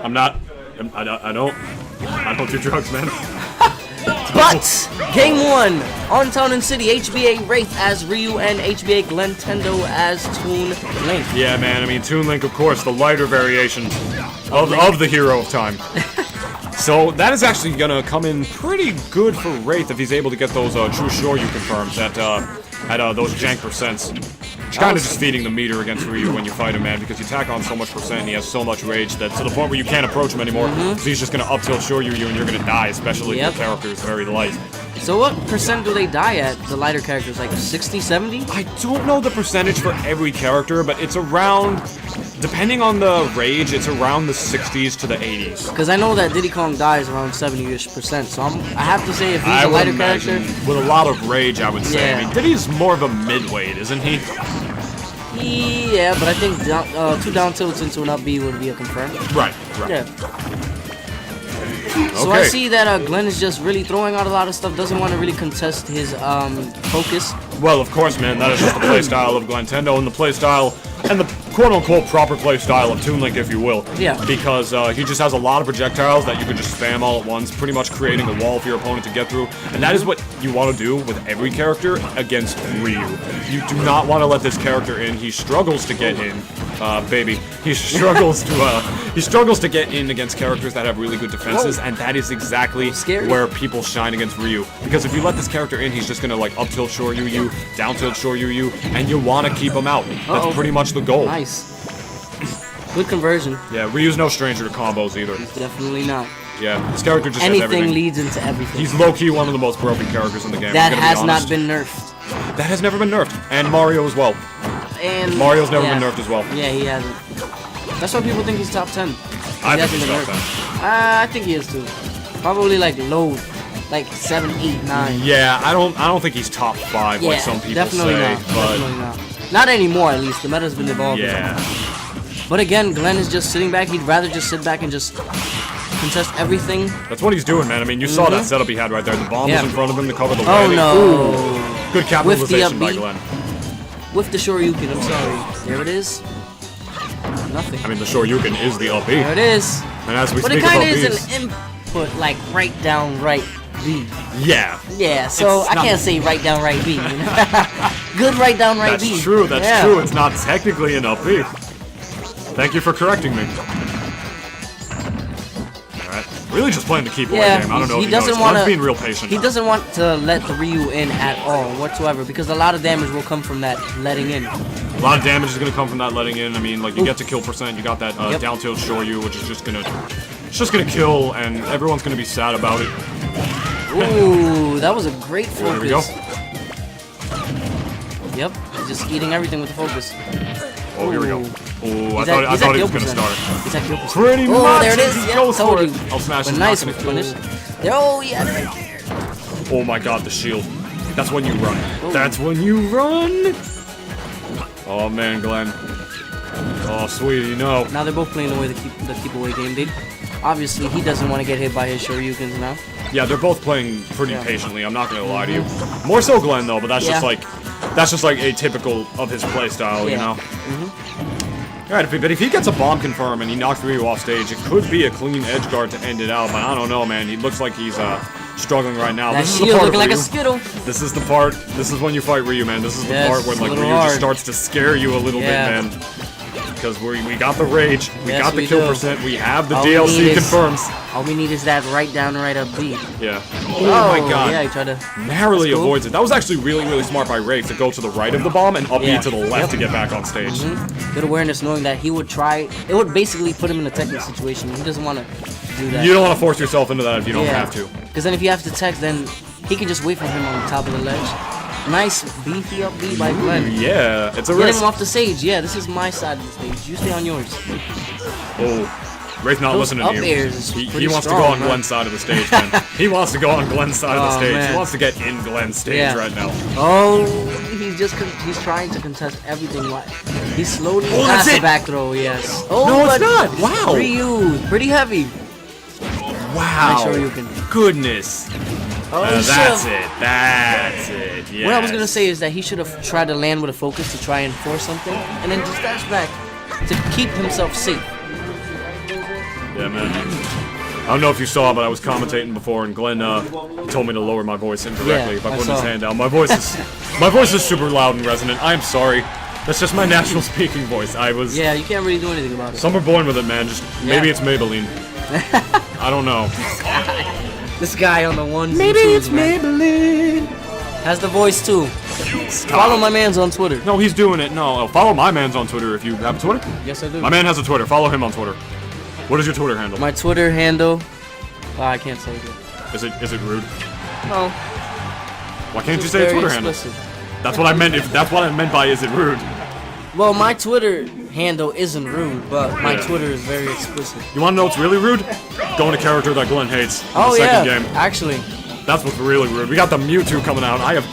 I'm not. I don't do drugs, man. But game 1 on Town and City, HBA Wraith as Ryu and HBA Glentendo as Toon Link. Yeah, man. I mean, Toon Link, of course, the lighter variation of the hero of time. So that is actually gonna come in pretty good for Wraith if he's able to get those true Shoryu confirms at those jank percents. It's kind of just feeding the meter against Ryu when you fight him, man, because you tack on so much percent and he has so much rage that to the point where you can't approach him anymore. So he's just gonna up tilt Shoryu you and you're gonna die, especially if your character is very light. So what percent do they die at, the lighter characters? Like 60, 70? I don't know the percentage for every character, but it's around, depending on the rage, it's around the 60s to the 80s. Because I know that Diddy Kong dies around 70-ish%, so I have to say if he's a lighter character... With a lot of rage, I would say. Yeah. I mean, Diddy's more of a mid-weight, isn't he? Yeah, but I think 2 down tilts into an up B would be a confirm. Right. Yeah. So I see that Glenn is just really throwing out a lot of stuff, doesn't want to really contest his focus. Well, of course, man, that is just the playstyle of Glentendo and the playstyle, and the quote-unquote proper playstyle of Toon Link, if you will. Yeah. Because he just has a lot of projectiles that you can just spam all at once, pretty much creating a wall for your opponent to get through. And that is what you want to do with every character against Ryu. You do not want to let this character in. He struggles to get in, baby. He struggles to get in against characters that have really good defenses, and that is exactly where people shine against Ryu. Because if you let this character in, he's just gonna like up tilt Shoryu you, down tilt Shoryu you, and you want to keep him out. That's pretty much the goal. Nice. Good conversion. Yeah, Ryu's no stranger to combos either. He's definitely not. Yeah, this character just has everything. Anything leads into everything. He's low-key one of the most broken characters in the game. That has not been nerfed. That has never been nerfed. And Mario as well. And Mario's never been nerfed as well. Yeah, he hasn't. That's why people think he's top 10. I think he's top 10. I think he is too. Probably like low, like 7, 8, 9. Yeah, I don't think he's top 5 like some people definitely say. Not. Definitely not. Not anymore, at least. The meta's been evolving. Yeah. But again, Glenn is just sitting back. He'd rather just sit back and just contest everything. That's what he's doing, man. I mean, you saw that setup he had right there. The bomb was in front of him to cover the landing. Oh, no. Ooh. Good capitalization by Glenn. With the Shoryuken, I'm sorry. There it is. Nothing. I mean, the Shoryuken is the up B. There it is. And as we but speak it kind of of is an input, like right down, right B. Yeah. Yeah, so I can't say right down, right B. You know? Good right down, right B. That's true, that's true. It's not technically an up B. Thank you for correcting me. Alright. Really just playing the keep away game. I don't know if he doesn't want to. Being real patient. He doesn't want to let the Ryu in at all whatsoever because a lot of damage will come from that letting in. A lot of damage is going to come from that letting in. I mean, like, you get to kill percent, you got that down tilt Shoryu, which is just going to kill, and everyone's going to be sad about it. Ooh, that was a great focus. There we go. Yep, just eating everything with the focus. Oh, here we go. Oh, I thought he was going to start. He's at kill percent. Pretty much. Oh, there it is. He goes for it. I'll smash his nice finish. Oh, yeah, right there. Oh my god, the shield. That's when you run. Oh. That's when you run. Oh man, Glenn. Oh, sweetie, no. Now they're both playing away the keep away game, dude. Obviously, he doesn't want to get hit by his Shoryukens now. Yeah, they're both playing pretty patiently. I'm not gonna lie to you. More so Glenn though, but that's just like atypical of his playstyle, you know. Alright, but if he gets a bomb confirm and he knocks Ryu off stage, it could be a clean edge guard to end it out. But I don't know, man. He looks like he's struggling right now. That this is the shield part looking like Ryu. a Skittle. This is the part. This is when you fight Ryu, man. This is the part where like Ryu just starts to scare you a little bit, man. Because we got the rage, we got the kill percent, we have the DLC confirms. All we need is that right down, right up B. Yeah. Oh my god. Yeah, he tried to narrowly avoids it. That was actually really, really smart by Wraith to go to the right of the bomb and up B to the left to get back on stage. Good awareness, knowing that he would try. It would basically put him in a technical situation. He doesn't want to do that. You don't want to force yourself into that if you don't have to. Because then if you have to tech, then he can just wait for him on the top of the ledge. Nice beefy up B by Glenn. Yeah, it's a risk. risk. Get him off the stage. Yeah, this is my side of the stage. You stay on yours. Oh, Wraith not listening to you. He wants to go on Glenn's side of the stage, man. He wants to go on Glenn's side of the stage. Man. He wants to get in Glenn's stage right now. Oh, he's trying to contest everything. He's slowly past the back throw. Yes. Oh, no, it's not. Wow. Ryu, pretty heavy. Wow. Make sure you can. Goodness. Oh, that's it. That's it. Yes. What I was gonna say is that he should have tried to land with a focus to try and force something, and then just dash back to keep himself safe. Yeah, man. I don't know if you saw, but I was commentating before, and Glenn told me to lower my voice indirectly by putting his hand down. My voice is super loud and resonant. I am sorry. That's just my natural speaking voice. Yeah, you can't really do anything about it. Some are born with it, man. Just maybe it's Maybelline. I don't know. This guy on the ones. Maybe it's Maybelline. Has the voice too. Follow my man's on Twitter. No, he's doing it. No, follow my man's on Twitter if you have a Twitter. Yes, I do. My man has a Twitter. Follow him on Twitter. What is your Twitter handle? My Twitter handle. I can't say it. Is it rude? No. Why can't you say a Twitter handle? That's what I meant. If that's what I meant by is it rude? Well, my Twitter handle isn't rude, but my Twitter is very explicit. You want to know what's really rude? Going to character that Glenn hates in the second game. Actually. That's what's really rude. We got the Mewtwo coming out. I have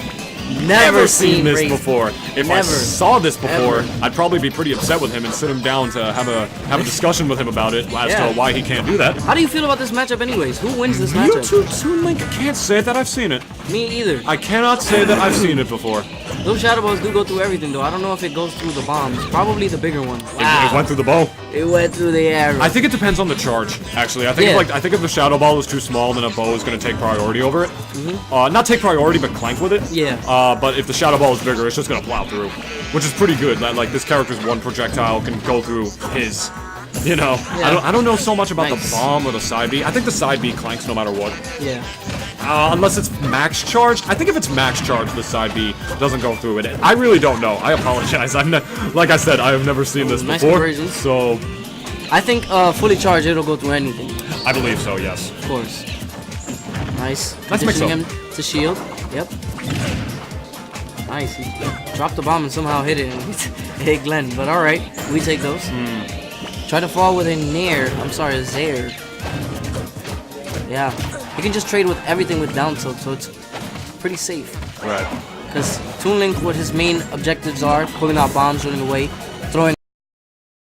never seen this Wraith. before. If I saw this before, I'd probably be pretty upset with him and sit him down to have a discussion with him about it as to why he can't do that. How do you feel about this matchup anyways? Who wins this matchup? Mewtwo Toon Link. I can't say that I've seen it. Me either. I cannot say that I've seen it before. Those Shadow Balls do go through everything though. I don't know if it goes through the bombs. Probably the bigger one. Wow. It went through the bow. It went through the arrow. I think it depends on the charge, actually. I think if the Shadow Ball is too small, then a bow is going to take priority over it. Not take priority, but clank with it. Yeah. But if the Shadow Ball is bigger, it's just going to plow through, which is pretty good. Like this character's one projectile can go through his. You know, I don't know so much about the bomb or the side B. I think the side B clanks no matter what. Yeah. Unless it's max charge. I think if it's max charge, the side B doesn't go through it. I really don't know. I apologize. Like I said, I have never seen this before. So I think fully charged, it'll go through anything. I believe so. Yes. Of course. Nice. Let's mix up. Him to shield. Yep. Nice. He dropped the bomb and somehow hit it and hit Glenn. But all right, we take those. Try to fall with a Nair. I'm sorry, a Zair. Yeah. You can just trade with everything with down tilt, so it's pretty safe. Right. Because Toon Link, what his main objectives are, pulling out bombs, running away, throwing.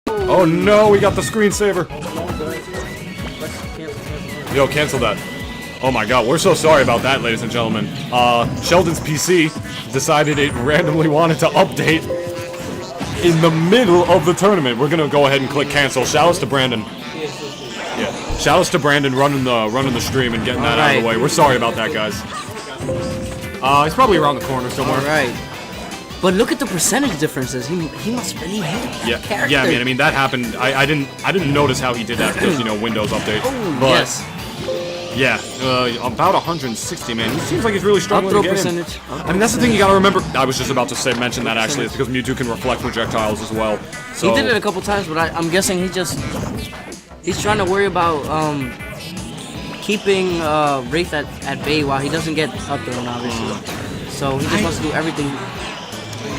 Oh no, we got the screensaver. Yo, cancel that. Oh my god, we're so sorry about that, ladies and gentlemen. Sheldon's PC decided it randomly wanted to update in the middle of the tournament. We're gonna go ahead and click cancel. Shoutouts to Brandon. Yeah, shoutouts to Brandon running the stream and getting that out of the way. We're sorry about that, guys. He's probably around the corner somewhere. All right. But look at the percentage differences. He must really hate yeah, character. yeah, man. I mean, that happened. I didn't notice how he did that because Windows update. Oh, but yes. Yeah, about 160, man. He seems like he's really struggling to get percentage. I mean, that's the thing you gotta remember. I was just about to mention that actually. It's because Mewtwo can reflect projectiles as well. So he did it a couple times, but I'm guessing he's trying to worry about keeping Wraith at bay while he doesn't get up thrown, obviously. So he just wants to do everything.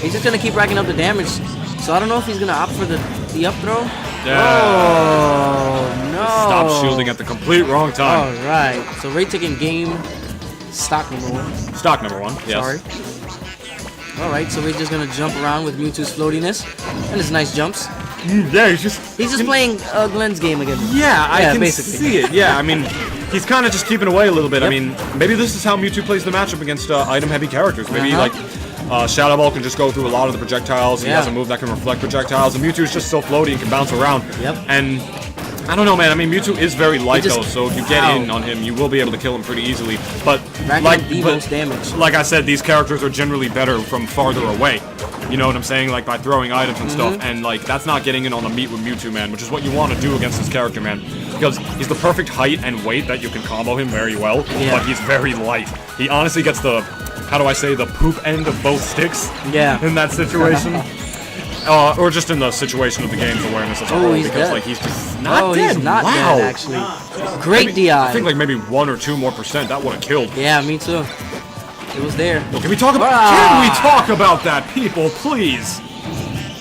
He's just gonna keep racking up the damage. So I don't know if he's gonna opt for the up throw. Yeah. Oh no! Stop shielding at the complete wrong time. All right. So Wraith taking game stock number 1. Stock number 1. Yes. Sorry. All right. So we're just gonna jump around with Mewtwo's floatiness and his nice jumps. Yeah, he's just playing Glenn's game again. Yeah, I can basically see it. Yeah, I mean, he's kind of just keeping away a little bit. Yep. I mean, maybe this is how Mewtwo plays the matchup against item-heavy characters. Maybe like Shadow Ball can just go through a lot of the projectiles. He has a move that can reflect projectiles, and Mewtwo is just so floaty and can bounce around. Yep. And I don't know, man. I mean, Mewtwo is very light though, so if you get in on him, you will be able to kill him pretty easily. But most damage. Like I said, these characters are generally better from farther away. You know what I'm saying? Like by throwing items and stuff, and like that's not getting in on the meat with Mewtwo, man. Which is what you want to do against this character, man. Because he's the perfect height and weight that you can combo him very well. But he's very light. He honestly gets the, how do I say, the poop end of both sticks. Yeah. In that situation. Or just in the situation of the game's awareness as a whole, because dead. like he's just not dead. He's not dead, actually. Great DI. I think like maybe 1 or 2 more percent that would have killed. Yeah, me too. It was there. Well, can we talk about that, people, please?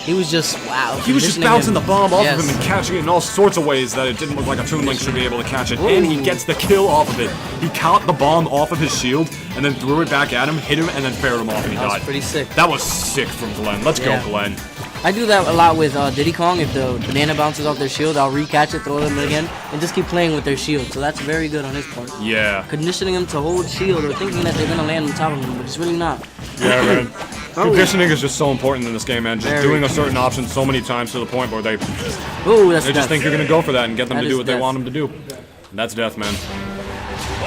He was just He was just bouncing the bomb off of him and catching it in all sorts of ways that it didn't look like a Toon Link should be able to catch it. Ooh. And he gets the kill off of it. He caught the bomb off of his shield and then threw it back at him, hit him, and then fared him off, and he died. That was pretty sick. That was sick from Glenn. Let's go, Glenn. I do that a lot with Diddy Kong. If the banana bounces off their shield, I'll recatch it, throw them again, and just keep playing with their shield. So that's very good on his part. Yeah. Conditioning them to hold shield or thinking that they're going to land on top of him, but it's really not. Yeah, man. Conditioning is just so important in this game, man. Just Very. doing a certain option so many times to the point where they Ooh, that's just death. think you're gonna go for that and get them That to is do what they death. want them to do. And that's death, man.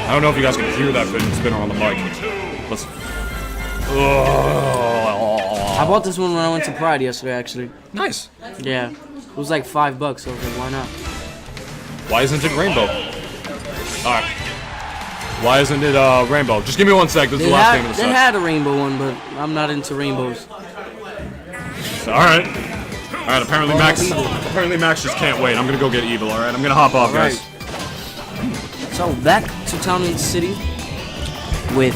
I don't know if you guys can hear that spinner on the mic. Let's. I bought this one when I went to Pride yesterday, actually. Nice. Yeah. It was like $5, so I was like, why not? Why isn't it rainbow? Alright. Why isn't it rainbow? Just give me 1 sec. This is the last game of the They set. had a rainbow one, but I'm not into rainbows. Alright. Alright, apparently Max just can't wait. I'm gonna go get evil, alright? I'm gonna hop off, guys. So back to Town and City with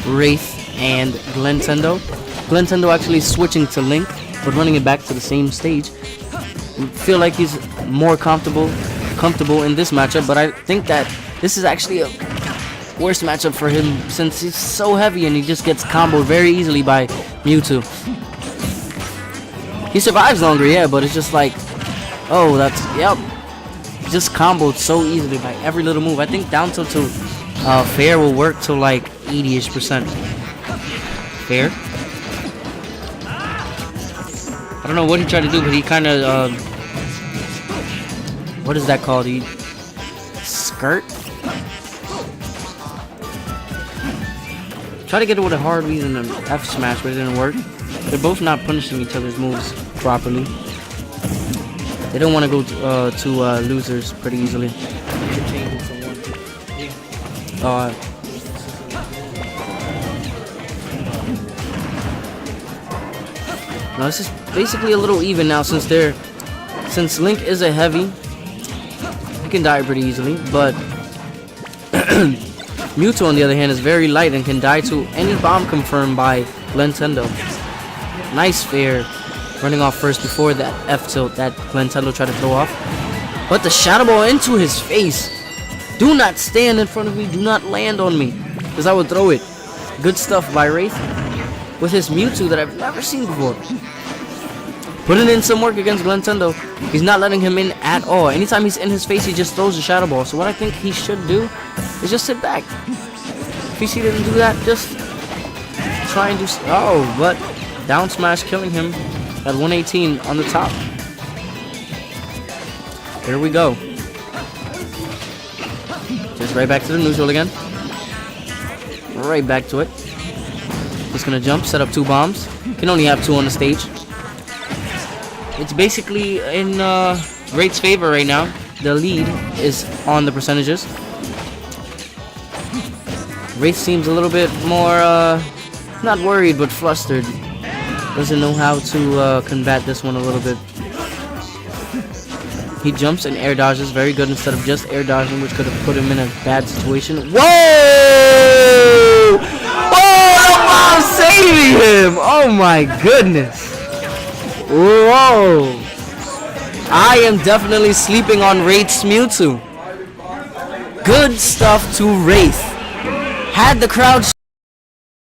Wraith and Glentendo. Glentendo actually switching to Link, but running it back to the same stage. Feel like he's more comfortable in this matchup, but I think that this is actually a worse matchup for him since he's so heavy and he just gets comboed very easily by Mewtwo. He survives longer, yeah, but it's just like, oh, that's, yep. Just comboed so easily by every little move. I think down till to fair will work till like 80-ish%. Fair? I don't know what he tried to do, but he kind of, what is that called? He skirt? Try to get it with a hard read and an F smash, but it didn't work. They're both not punishing each other's moves properly. They don't want to go to losers pretty easily. No, this is basically a little even now since Link is a heavy. He can die pretty easily, but Mewtwo on the other hand is very light and can die to any bomb confirmed by Glentendo. Nice fair. Running off first before that F tilt that Glentendo tried to throw off. But the Shadow Ball into his face. Do not stand in front of me. Do not land on me, because I would throw it. Good stuff by Wraith with his Mewtwo that I've never seen before. Putting in some work against Glentendo. He's not letting him in at all. Anytime he's in his face, he just throws the Shadow Ball. So what I think he should do is just sit back. If he didn't do that, just try and do... Oh, but down smash killing him at 118 on the top. Here we go. Just right back to the neutral again. Right back to it. Just gonna jump, set up 2 bombs. Can only have 2 on the stage. It's basically in Wraith's favor right now. The lead is on the percentages. Wraith seems a little bit more, not worried, but flustered. Doesn't know how to combat this one a little bit. He jumps and air dodges very good instead of just air dodging, which could have put him in a bad situation. Whoa! Oh, the bomb saving him! Oh my goodness! Whoa! I am definitely sleeping on Wraith's Mewtwo. Good stuff to Wraith. Had the crowd